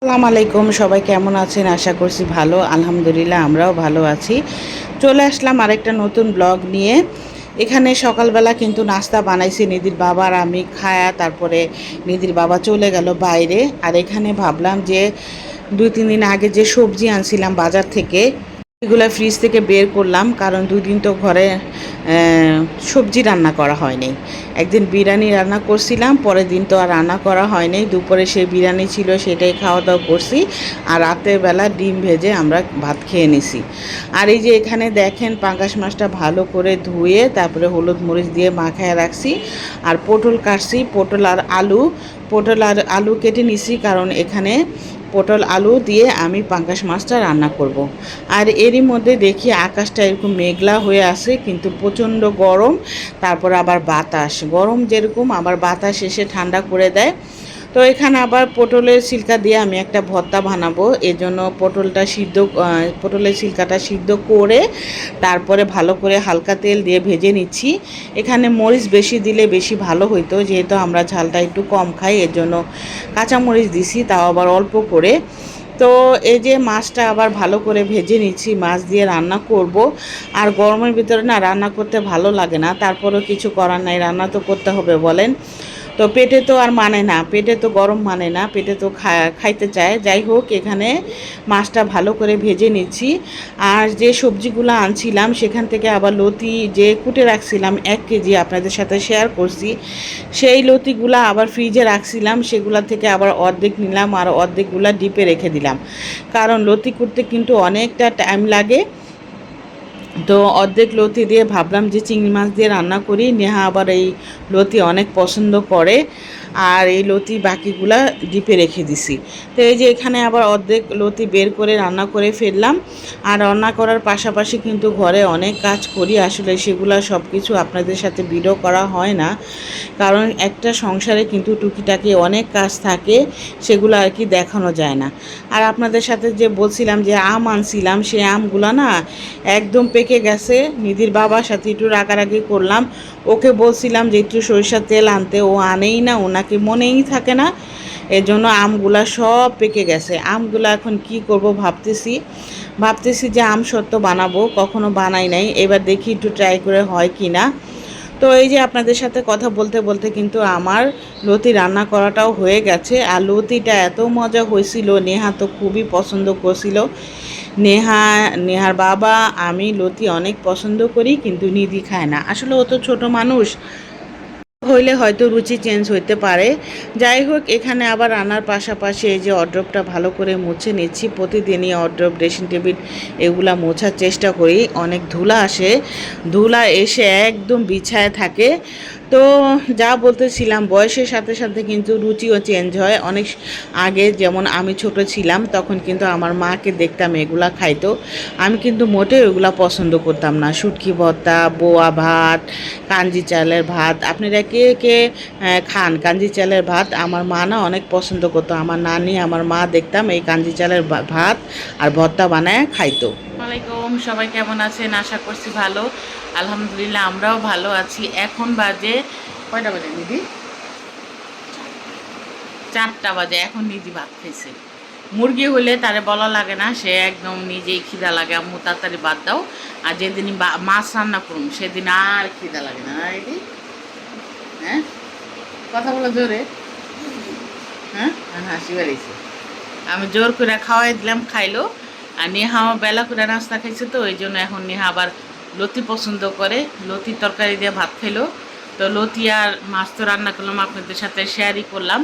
আসসালামু আলাইকুম, সবাই কেমন আছেন? আশা করছি ভালো। আলহামদুলিল্লাহ আমরাও ভালো আছি। চলে আসলাম আরেকটা নতুন ব্লগ নিয়ে। এখানে সকালবেলা কিন্তু নাস্তা বানাইছি নিধির বাবা আর আমি খায়া, তারপরে নিধির বাবা চলে গেল বাইরে। আর এখানে ভাবলাম যে 2-3 দিন আগে যে সবজি আনছিলাম বাজার থেকে, এগুলো ফ্রিজ থেকে বের করলাম, কারণ 2 দিন তো ঘরে সবজি রান্না করা হয়নি। একদিন বিরিয়ানি রান্না করছিলাম, পরের দিন তো আর রান্না করা হয়নি। দুপুরে সেই বিরিয়ানি ছিল, সেটাই খাওয়া দাওয়া করছি। আর রাতের বেলা ডিম ভেজে আমরা ভাত খেয়ে নিছি। আর এই যে এখানে দেখেন পাঙ্গাস মাছটা ভালো করে ধুয়ে তারপরে হলুদ মরিচ দিয়ে মাখায় রাখছি। আর পটল কাটছি, পটল আর আলু কেটে নিছি, কারণ এখানে পটল আলু দিয়ে আমি পাঙ্গাস মাছটা রান্না করব। আর এরই মধ্যে দেখি আকাশটা এরকম মেঘলা হয়ে আছে, কিন্তু প্রচণ্ড গরম। তারপর আবার বাতাস, গরম যেরকম আবার বাতাস এসে ঠান্ডা করে দেয়। তো এখানে আবার পটলের ছিলকা দিয়ে আমি একটা ভর্তা বানাবো। এজন্য পটলের ছিলকাটা সিদ্ধ করে তারপরে ভালো করে হালকা তেল দিয়ে ভেজে নিচ্ছি। এখানে মরিচ বেশি দিলে বেশি ভালো হইতো, যেহেতু আমরা ঝালটা একটু কম খাই, এর জন্য কাঁচা মরিচ দিছি, তাও আবার অল্প করে। তো এই যে মাছটা আবার ভালো করে ভেজে নিচ্ছি, মাছ দিয়ে রান্না করব। আর গরমের ভিতরে না রান্না করতে ভালো লাগে না, তারপরেও কিছু করার নাই, রান্না তো করতে হবে বলেন। তো পেটে তো আর মানে না, পেটে তো গরম মানে না, পেটে তো খাইতে চায়। যাই হোক, এখানে মাছটা ভালো করে ভেজে নিচ্ছি। আর যে সবজিগুলো আনছিলাম সেখান থেকে আবার লতি যে কুটে রাখছিলাম 1 কেজি, আপনাদের সাথে শেয়ার করছি। সেই লতিগুলা আবার ফ্রিজে রাখছিলাম, সেগুলা থেকে আবার অর্ধেক নিলাম আর অর্ধেকগুলা ডিপে রেখে দিলাম, কারণ লতি করতে কিন্তু অনেকটা টাইম লাগে। তো অর্ধেক লতি দিয়ে ভাবলাম যে চিংড়ি মাছ দিয়ে রান্না করি। নেহা আবার এই লতি অনেক পছন্দ করে, আর এই লতি বাকিগুলা ডিপে রেখে দিছি। তো এই যে এখানে আবার অর্ধেক লতি বের করে রান্না করে ফেললাম। আর রান্না করার পাশাপাশি কিন্তু ঘরে অনেক কাজ করি, আসলে সেগুলা সব কিছু আপনাদের সাথে ভিডিও করা হয় না, কারণ একটা সংসারে কিন্তু টুকিটাকি অনেক কাজ থাকে, সেগুলো আর কি দেখানো যায় না। আর আপনাদের সাথে যে বলছিলাম যে আম আনছিলাম, সেই আমগুলো না একদম পেকে গেছে। নিধির বাবার সাথে একটু রাগারাগি করলাম, ওকে বলছিলাম যে একটু সরিষার তেল আনতে, ও আনেই না, ওনাকে মনেই থাকে না। এজন্য আমগুলা সব পেকে গেছে। আমগুলা এখন কি করব ভাবতেছি যে আম সত্ত্ব বানাবো, কখনো বানাই নাই, এবার দেখি একটু ট্রাই করে হয় কি না। তো এই যে আপনাদের সাথে কথা বলতে বলতে কিন্তু আমার লতি রান্না করাটাও হয়ে গেছে। আর লতিটা এত মজা হয়েছিল, নেহা তো খুবই পছন্দ করছিল। নেহার বাবা আমি লতি অনেক পছন্দ করি, কিন্তু নিধি খায় না। আসলে ও তো ছোটো মানুষ, হইলে হয়তো রুচি চেঞ্জ হইতে পারে। যাই হোক, এখানে আবার রান্নার পাশাপাশি এই যে অড্রপটা ভালো করে মুছে নিচ্ছি। প্রতিদিনই অড্রপ, ড্রেসিং টেবিল এগুলা মোছার চেষ্টা করি, অনেক ধুলা আসে, ধুলা এসে একদম বিছায় থাকে। তো যা বলতেছিলাম, বয়সের সাথে সাথে কিন্তু রুচিও চেঞ্জ হয়। অনেক আগে যেমন আমি ছোট ছিলাম, তখন কিন্তু আমার মাকে দেখতাম এগুলা খাইতো, আমি কিন্তু মোটেও এগুলা পছন্দ করতাম না। শুটকি ভর্তা, বোয়া ভাত, কাঞ্জি চালের ভাত, আপনারা কে কে খান কাঞ্জি চালের ভাত? আমার মা না অনেক পছন্দ করতো, আমার নানি আমার মা দেখতাম এই কাঞ্জি চালের ভাত আর ভর্তা বানায় খাইতো। ওয়ালাইকুম, সবাই কেমন আছেন? আশা করছি ভালো। আলহামদুলিল্লাহ আমরাও ভালো আছি। এখন বাজে কয়টা বাজে নিধি? 4টা বাজে। এখন নিধি ভাত খাইছে। মুরগি হলে তারে বলা লাগে না, সে একদম নিজেই খিদা লাগে, আম্মু তাড়াতাড়ি বাদ দাও। আর যেদিন মাছ রান্না করুন সেদিন আর খিদা লাগে না। দিদি, হ্যাঁ কথা বলো জোরে। হ্যাঁ, হাসি বেড়েছে। আমি জোর করে খাওয়াই দিলাম, খাইলো। আর নেহা বেলা করে নাস্তা খাইছে, তো ওই জন্য এখন নেহা আবার লতি পছন্দ করে, লতির তরকারি দিয়ে ভাত খাইলো। তো লতি আর মাছ তো রান্না করলাম, আপনাদের সাথে শেয়ারই করলাম।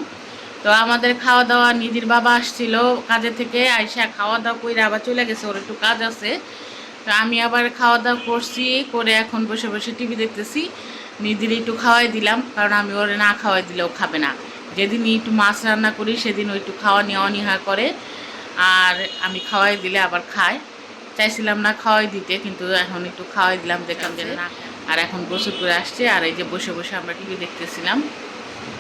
তো আমাদের খাওয়া দাওয়া, নিধির বাবা আসছিল কাজে থেকে, আইসা খাওয়া দাওয়া করে আবার চলে গেছে, ওর একটু কাজ আছে। তো আমি আবার খাওয়া দাওয়া করছি, করে এখন বসে বসে টিভি দেখতেছি। নিধির একটু খাওয়াই দিলাম, কারণ আমি ওরে না খাওয়াই দিলেও খাবে না। যেদিন একটু মাছ রান্না করি সেদিন ও একটু খাওয়া নিয়ে অনীহা করে, আর আমি খাওয়াই দিলে আবার খায়। চাইছিলাম না খাওয়াই দিতে, কিন্তু এখন একটু খাওয়াই দিলাম, দেখলাম যে না। আর এখন গোসল করে আসছে, আর এই যে বসে বসে আমরা টিভি দেখতেছিলাম।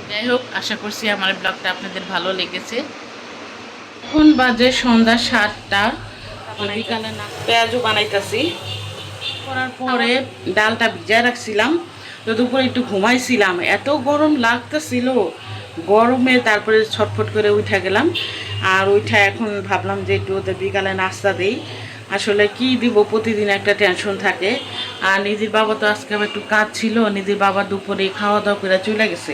যাই হোক, আশা করছি আমার ব্লগটা আপনাদের ভালো লেগেছে। এখন বাজে সন্ধ্যা 7টা, বিকালে না পেঁয়াজও বানাইতেছি। করার পরে ডালটা ভিজায় রাখছিলাম। তো দুপুরে একটু ঘুমাইছিলাম, এত গরম লাগতেছিল, গরমে তারপরে ছটফট করে উঠে গেলাম। আর ওইটা এখন ভাবলাম যে একটু ওদের বিকালে নাস্তা দিই। আসলে কি দিব প্রতিদিন একটা টেনশন থাকে। আর নিধির বাবা তো আজকে আবার একটু কাজ ছিল, নিধির বাবা দুপুরে খাওয়া দাওয়া করে চলে গেছে।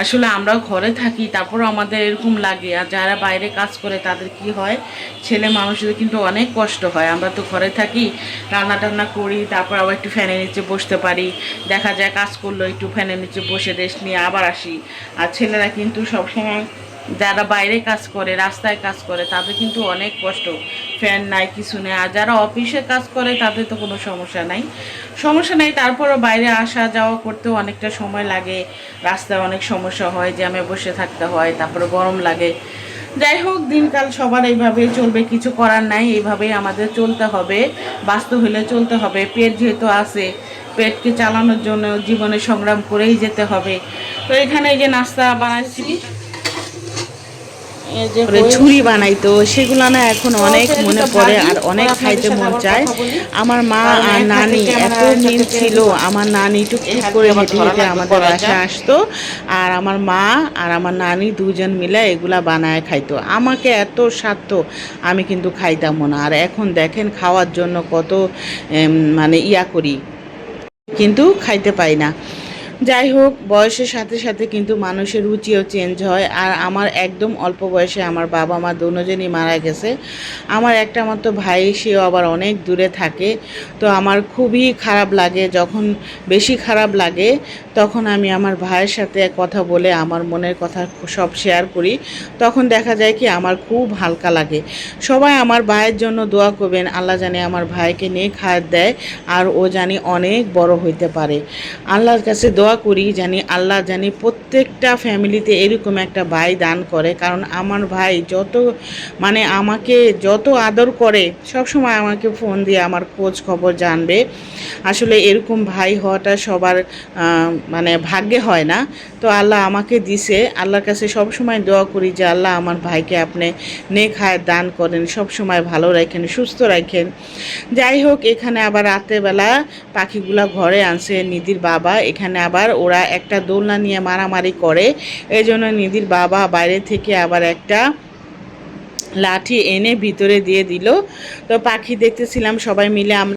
আসলে আমরাও ঘরে থাকি, তারপরও আমাদের এরকম লাগে। আর যারা বাইরে কাজ করে তাদের কি হয়, ছেলে মানুষদের কিন্তু অনেক কষ্ট হয়। আমরা তো ঘরে থাকি, রান্না টান্না করি, তারপর আবার একটু ফ্যানের নিচে বসতে পারি। দেখা যায় কাজ করলো একটু ফ্যানের নিচে বসে রেস্ট নিয়ে আবার আসি। আর ছেলেরা কিন্তু সবসময় যারা বাইরে কাজ করে, রাস্তায় কাজ করে, তাদের কিন্তু অনেক কষ্ট। ফ্যান নাই, কিছু নেই। আর যারা অফিসে কাজ করে তাদের তো কোনো সমস্যা নেই, তারপরও বাইরে আসা যাওয়া করতেও অনেকটা সময় লাগে। রাস্তায় অনেক সমস্যা হয়, জ্যামে বসে থাকতে হয়, তারপরে গরম লাগে। যাই হোক, দিনকাল সবার এইভাবেই চলবে, কিছু করার নাই, এইভাবেই আমাদের চলতে হবে। বাস্তব হলে চলতে হবে, পেট যেহেতু আছে, পেটকে চালানোর জন্য জীবনে সংগ্রাম করেই যেতে হবে। তো এখানে এই যে নাস্তা বানাচ্ছি, ছুরি বানাইতো, সেগুলো না এখন অনেক মনে পড়ে আর অনেক খাইতে মন চায়। আমার মা আর নানি এত মিল ছিল, আমার নানি টুকটুক করে হেঁটে হেঁটে আমাদের বাসায় আসতো, আর আমার মা আর আমার নানি দুজন মিলে এগুলা বানায় খাইতো। আমাকে এত স্বার্থ, আমি কিন্তু খাইতামও না। আর এখন দেখেন খাওয়ার জন্য কত মানে ইয়া করি, কিন্তু খাইতে পাই না। যাই হোক, বয়সের সাথে সাথে কিন্তু মানুষের রুচিও চেঞ্জ হয়। আর আমার একদম অল্প বয়সে আমার বাবা মা দুজনই মারা গেছে। আমার একটা মাত্র ভাই, সেও আবার অনেক দূরে থাকে। তো আমার খুবই খারাপ লাগে, যখন বেশি খারাপ লাগে তখন আমি আমার ভাইয়ের সাথে কথা বলে আমার মনের কথা সব শেয়ার করি। তখন দেখা যায় কি আমার খুব হালকা লাগে। সবাই আমার ভাইয়ের জন্য দোয়া করবেন, আল্লাহ জানে আমার ভাইকে নিয়ে খায়াত দেয়, আর ও জানি অনেক বড় হইতে পারে। আল্লাহর কাছে দোয়া করি জানি আল্লাহ জানি প্রত্যেকটা ফ্যামিলিতে এরকম একটা ভাই দান করে। কারণ আমার ভাই যত মানে আমাকে যত আদর করে, সব সময় আমাকে ফোন দিয়ে আমার খোঁজ খবর জানবে। আসলে এরকম ভাই হওয়াটা সবার মানে ভাগ্যে হয় না। তো আল্লাহ আমাকে দিছে, আল্লাহর কাছে সব সময় দোয়া করি যে আল্লাহ আমার ভাইকে আপনি নেক হায়াত দান করেন, সব সময় ভালো রাখেন, সুস্থ রাখেন। যাই হোক, এখানে আবার রাত্রেবেলা পাখিগুলা ঘরে আনছে নিধির বাবা। এখানে আবার ওরা একটা দোলনা নিয়ে মারামারি করে, এই জন্য নিধির বাবা বাইরে থেকে আবার একটা লাঠি এনে ভিতরে দিয়ে দিল। তো পাখি দেখতেছিলাম সবাই মিলে আমরা।